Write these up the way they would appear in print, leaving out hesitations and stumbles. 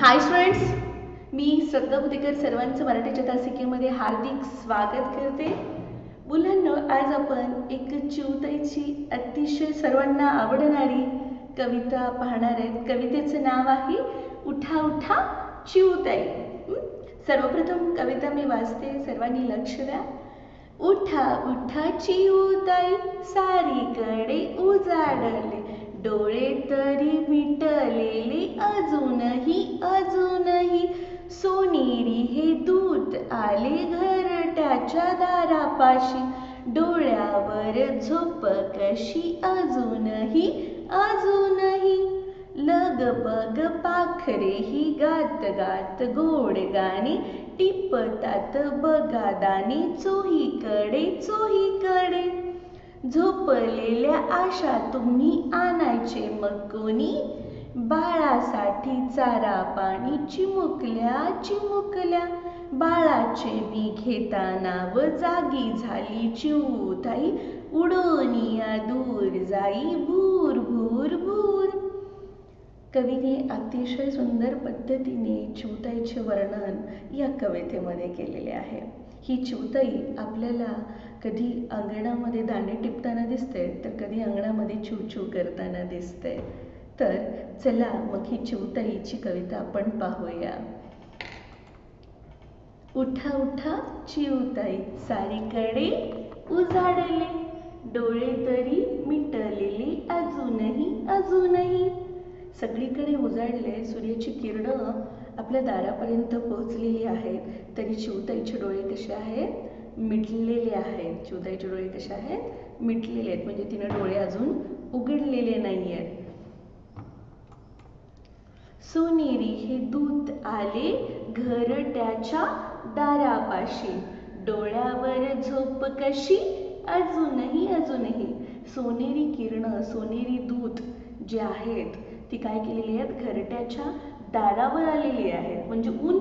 हाय students, मी श्रद्धा बुदेकर सर्वांचं मराठीच्या तासिकेमध्ये हार्दिक स्वागत करते. मुलांनो, आज आपण एक चिऊताईची अतिशय सर्वांना आवडणारी कविता पाहणार आहेत. कवितेचं नाव आहे उठा उठा चिऊताई. सर्वप्रथम कविता मी वाचते, सर्वांनी लक्ष द्या. उठा उठा चिऊताई, सारीकडे उजाडले, डोळे तरी मिटलेले अजूनही अजूनही. सोनेरी हे दूत आले घरट्याच्या दारापाशी, डोळ्यावर झोप कशी अजूनही अजूनही. लगबग पाखरेही गात गात गोड गाणे, टिपतात बघा दाणे चोहीकडे चोहीकडे. झोपलेल्या आशा तुम्ही आणायचे मग कोणी, बाळासाठी चारा पाणी चिमुकल्या चिमुकल्या. बाळाचे मी घेताना व जागी झाली चिऊताई, उडोनिया दूर जाई भूर भूर भूर. कवीने अतिशय सुंदर पद्धतीने चिऊताईचे वर्णन या कवितेमध्ये केलेले आहे. ही चिऊताई आपल्याला कधी अंगणामध्ये दाणे टिपताना दिसते, तर कधी अंगणामध्ये चिवचिव करताना दिसते. तर चला मग ही चिऊताईची कविता आपण पाहूया. उठा उठा चिऊताई, सारीकडे उजाडले, डोळे तरी मिटलेले अजूनही अजूनही. सगळीकडे उजाडले, सूर्याची किरणं आपल्या दारापर्यंत पोहोचलेली आहेत, तरी चिऊताईचे डोळे कसे आहेत, मिटलेले आहेत. चिऊताईचे डोळे कसे आहेत, मिटलेले आहेत, म्हणजे तिने डोळे अजून उघडलेले नाही आहेत. सोनेरी हे दूत आले घरट्याच्या दारापाशी, डोळ्यावर झोप कशी अजूनही अजूनही. सोनेरी किरणं, सोनेरी दूत जे आहेत ती काय केलेली आहेत, घरट्याच्या दारावर आलेली आहेत. म्हणजे ऊन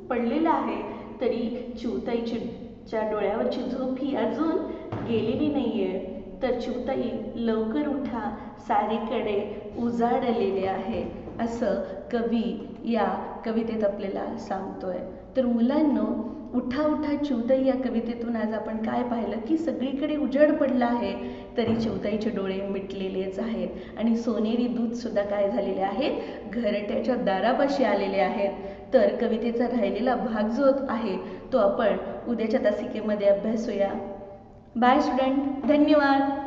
पडलेलं आहे, तरी चिऊताईच्या डोळ्यावरची झोप ही अजून गेलेली नाहीये. तर चिऊताई लवकर उठा, सारीकडे उजाडलेले आहे, असं कवी या कवितेत आपल्याला सांगतोय. तर मुलांनो, उठा उठा चिऊताई या कवितेतून आज आपण काय पाहिलं की सगळीकडे उजेड पडला आहे, तरी चिऊताईचे डोळे मिटलेलेच आहेत आणि सोनेरी दूध सुद्धा काय झालेले आहेत, घरट्याच्या दारापाशी आलेले आहेत. तर कवितेचा राहिलेला भाग जो आहे तो आपण उद्याच्या तासिकेमध्ये अभ्यासूया. बाय स्टुडंट, धन्यवाद.